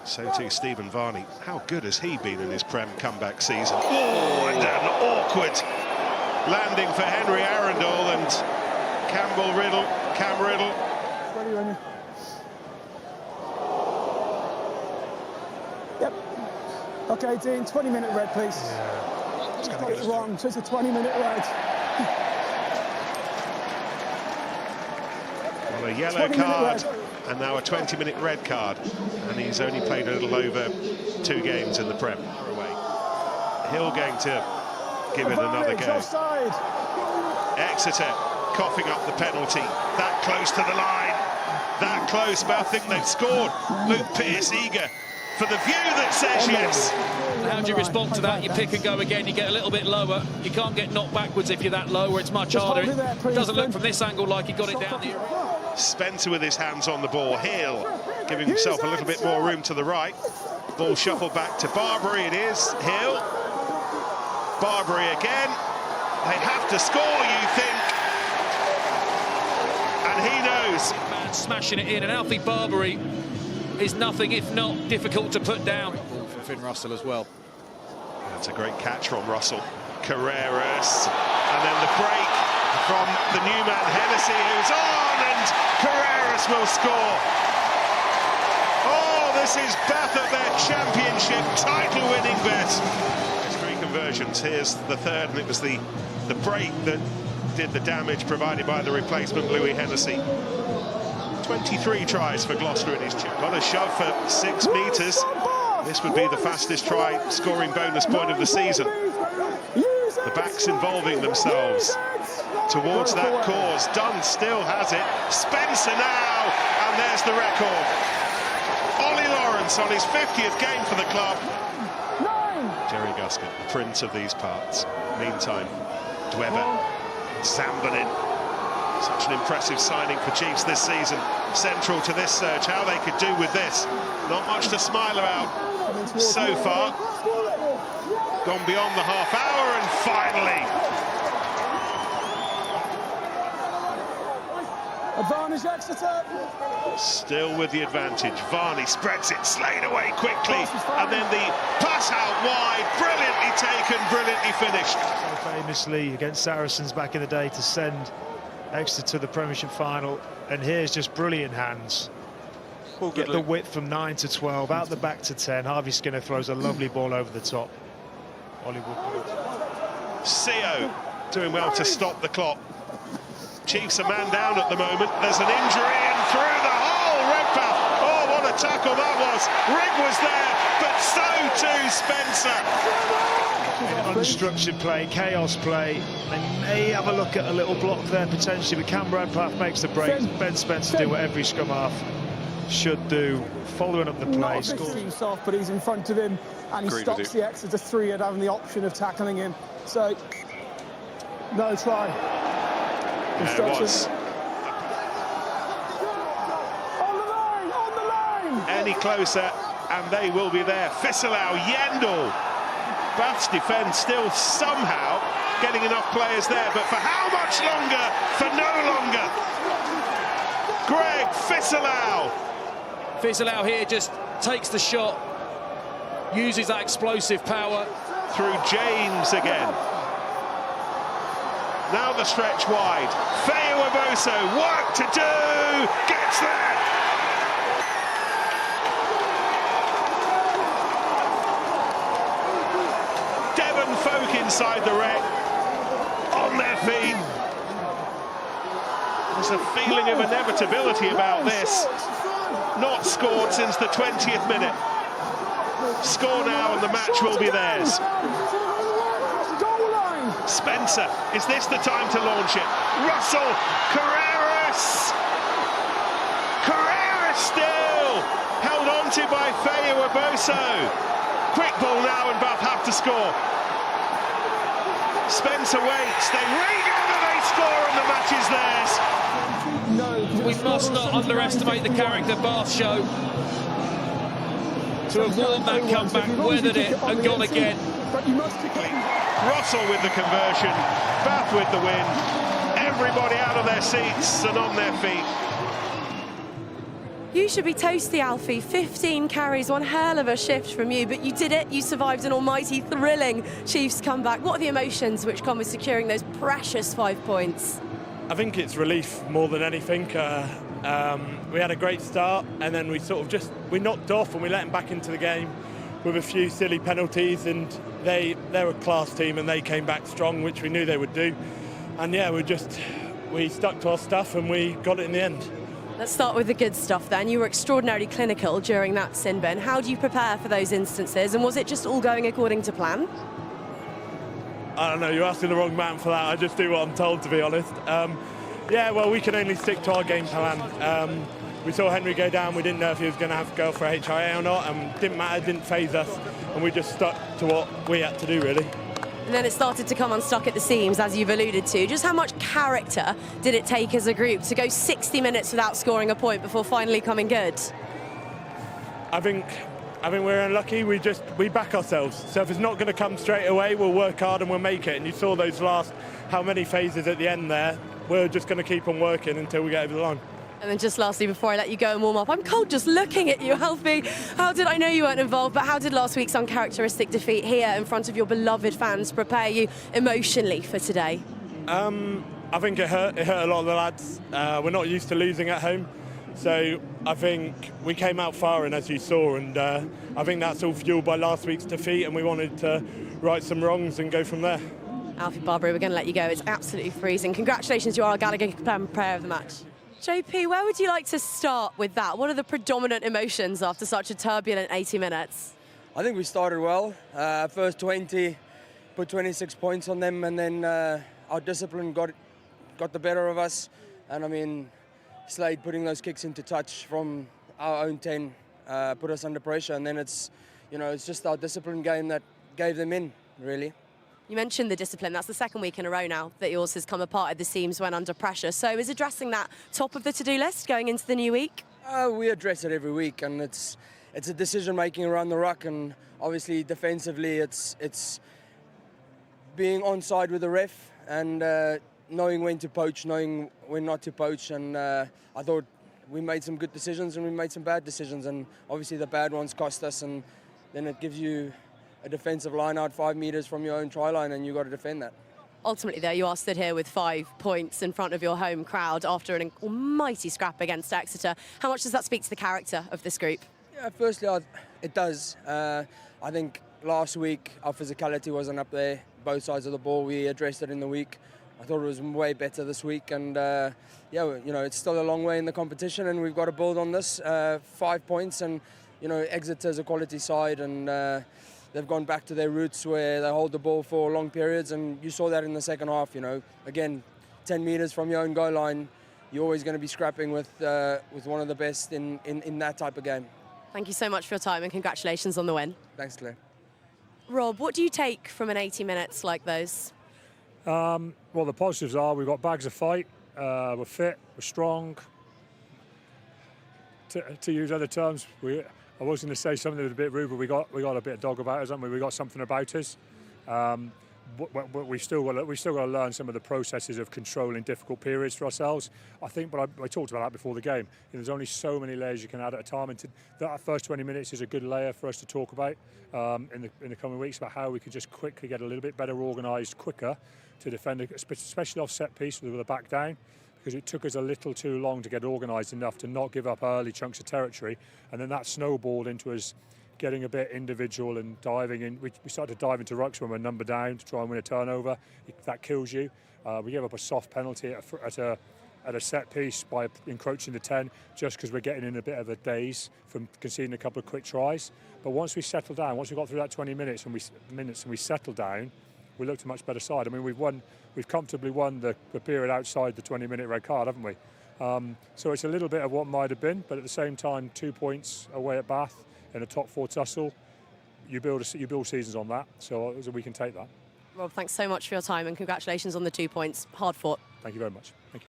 So too Stephen Varney. How good has he been in his Prem comeback season? Oh, and an awkward landing for Henry Arundel and Cam Riddle. Ready, Remy? Yep. Okay, Dean, 20-minute red, please. Yeah. It's got it wrong, so it's a 20-minute red. Well, a yellow card and now a 20-minute red card. And he's only played a little over 2 games in the Prem. Hill going to give it another go. Offside. Exeter coughing up the penalty. That close to the line. That close, but I think they've scored. Luke Pearce eager for the view that says yes. How do you respond to that? You pick and go again, you get a little bit lower. You can't get knocked backwards if you're that low, where it's much harder. It doesn't look from this angle like he got it down the... Spencer with his hands on the ball. Hill giving himself a little bit more room to the right. Ball shuffled back to Barbary. It is Hill. Barbary again. They have to score, you think. And he knows. Man smashing it in, and Alfie Barbary is nothing if not difficult to put down. For Finn Russell as well. That's a great catch from Russell. Carreras. And then the break from the new man Hennessy, who's on, and Carreras will score. Oh, this is Bath at their championship title-winning bet. There's 3 conversions. Here's the third, and it was the break that did the damage provided by the replacement Louis Hennessy. 23 tries for Gloucester in his chip. Got a shove for 6 metres. This would be the fastest try scoring bonus point of the season. The backs involving themselves towards that cause. Dunn still has it. Spencer now, and there's the record. Ollie Lawrence on his 50th game for the club. Jerry Guscott, the prince of these parts. Meantime, Dweber, Zambonin. Such an impressive signing for Chiefs this season. Central to this search, how they could do with this. Not much to smile about so far. Gone beyond the half hour, and finally. Advantage Exeter. Still with the advantage. Varney spreads it, slayed away quickly, and then the pass out wide, brilliantly taken, brilliantly finished. So famously against Saracens back in the day to send Exeter to the Premiership final, and here's just brilliant hands. Get the width from 9 to 12, out the back to 10. Harvey Skinner throws a lovely ball over the top. Hollywood. CO doing well to stop the clock. Chiefs a man down at the moment. There's an injury, and through the hole, Redpath. Oh, what a tackle that was. Rigg was there, but so too Spencer. Unstructured play, chaos play. They may have a look at a little block there potentially, but Cam Redpath makes the break. Ben Spencer do what every scrum half should do, following up the play. Seems soft, but he's in front of him, and he stops the Exeter 3 at having the option of tackling him. So, no try. It was. On the line! Any closer, and they will be there. Fisselau, Yendall. Bath's defence still somehow getting enough players there, but for how much longer? For no longer. Greg Fisselau. Fisselau here just takes the shot, uses that explosive power. Through James again. Now the stretch wide. Feo Aboso, work to do, gets there. Devon folk inside the wreck, on their feet. There's a feeling of inevitability about this. Not scored since the 20th minute. Score now and the match will be theirs. Spencer, is this the time to launch it? Russell, Carreras! Carreras still! Held on to by Feo Aboso. Quick ball now and Bath have to score. Spencer waits, they regather, they score, and the match is theirs. We must not underestimate the character Bath show. To have won that comeback, weathered it, and gone again. Russell with the conversion, Bath with the win. Everybody out of their seats and on their feet. You should be toasty, Alfie. 15 carries, one hell of a shift from you, but you did it. You survived an almighty, thrilling Chiefs comeback. What are the emotions which come with securing those precious 5 points? I think it's relief more than anything. We had a great start, and then we knocked off and we let them back into the game with a few silly penalties, and they're a class team and they came back strong, which we knew they would do. And yeah, we stuck to our stuff and we got it in the end. Let's start with the good stuff then. You were extraordinarily clinical during that sin bin. How do you prepare for those instances, and was it just all going according to plan? I don't know, you're asking the wrong man for that. I just do what I'm told, to be honest. Yeah, well, we can only stick to our game plan. We saw Henry go down. We didn't know if he was going to have to go for a HIA or not, and didn't matter, didn't faze us, and we just stuck to what we had to do, really. And then it started to come unstuck at the seams, as you've alluded to. Just how much character did it take as a group to go 60 minutes without scoring a point before finally coming good? I think we're unlucky. We back ourselves. So if it's not going to come straight away, we'll work hard and we'll make it. And you saw those last how many phases at the end there. We're just going to keep on working until we get over the line. And then just lastly, before I let you go and warm up, I'm cold just looking at you, Alfie. I know you weren't involved, but how did last week's uncharacteristic defeat here in front of your beloved fans prepare you emotionally for today? I think it hurt a lot of the lads. We're not used to losing at home. So I think we came out firing, as you saw, and I think that's all fueled by last week's defeat, and we wanted to right some wrongs and go from there. Alfie Barbary, we're going to let you go. It's absolutely freezing. Congratulations, you are our Gallagher PREM player of the match. JP, where would you like to start with that? What are the predominant emotions after such a turbulent 80 minutes? I think we started well. First 20, put 26 points on them, and then our discipline got the better of us. And I mean, Slade putting those kicks into touch from our own 10 put us under pressure, and then it's just our discipline game that gave them in, really. You mentioned the discipline. That's the second week in a row now that yours has come apart at the seams when under pressure. So is addressing that top of the to-do list going into the new week? We address it every week, and it's a decision-making around the ruck, and obviously defensively it's being onside with the ref and knowing when to poach, knowing when not to poach. And I thought we made some good decisions and we made some bad decisions, and obviously the bad ones cost us, and then it gives you a defensive line out 5 metres from your own try line, and you've got to defend that. Ultimately, though, you are stood here with 5 points in front of your home crowd after an almighty scrap against Exeter. How much does that speak to the character of this group? Yeah, firstly, it does. I think last week our physicality wasn't up there, both sides of the ball. We addressed it in the week. I thought it was way better this week, and yeah, it's still a long way in the competition, and we've got to build on this. 5 points, and Exeter's a quality side, and they've gone back to their roots where they hold the ball for long periods, and you saw that in the second half. Again, 10 metres from your own goal line, you're always going to be scrapping with one of the best in that type of game. Thank you so much for your time, and congratulations on the win. Thanks, Claire. Rob, what do you take from an 80 minutes like those? Well, the positives are we've got bags of fight, we're fit, we're strong. To use other terms, I was going to say something that was a bit rude, but we got a bit of dog about us, haven't we? We got something about us. But we still got to learn some of the processes of controlling difficult periods for ourselves. I think, but I talked about that before the game. There's only so many layers you can add at a time, and that first 20 minutes is a good layer for us to talk about in the coming weeks, about how we could just quickly get a little bit better organised, quicker to defend, especially off set piece with the back down. Because it took us a little too long to get organised enough to not give up early chunks of territory, and then that snowballed into us getting a bit individual and diving in. We started to dive into rucks when we're number down to try and win a turnover. That kills you. We gave up a soft penalty at a set piece by encroaching the 10, just because we're getting in a bit of a daze from conceding a couple of quick tries. But once we settled down, once we got through that 20 minutes and we settled down, we looked a much better side. I mean, we've comfortably won the period outside the 20-minute red card, haven't we? So it's a little bit of what might have been, but at the same time, 2 points away at Bath in a top 4 tussle, you build seasons on that, so we can take that. Rob, thanks so much for your time, and congratulations on the 2 points. Hard fought. Thank you very much. Thank you.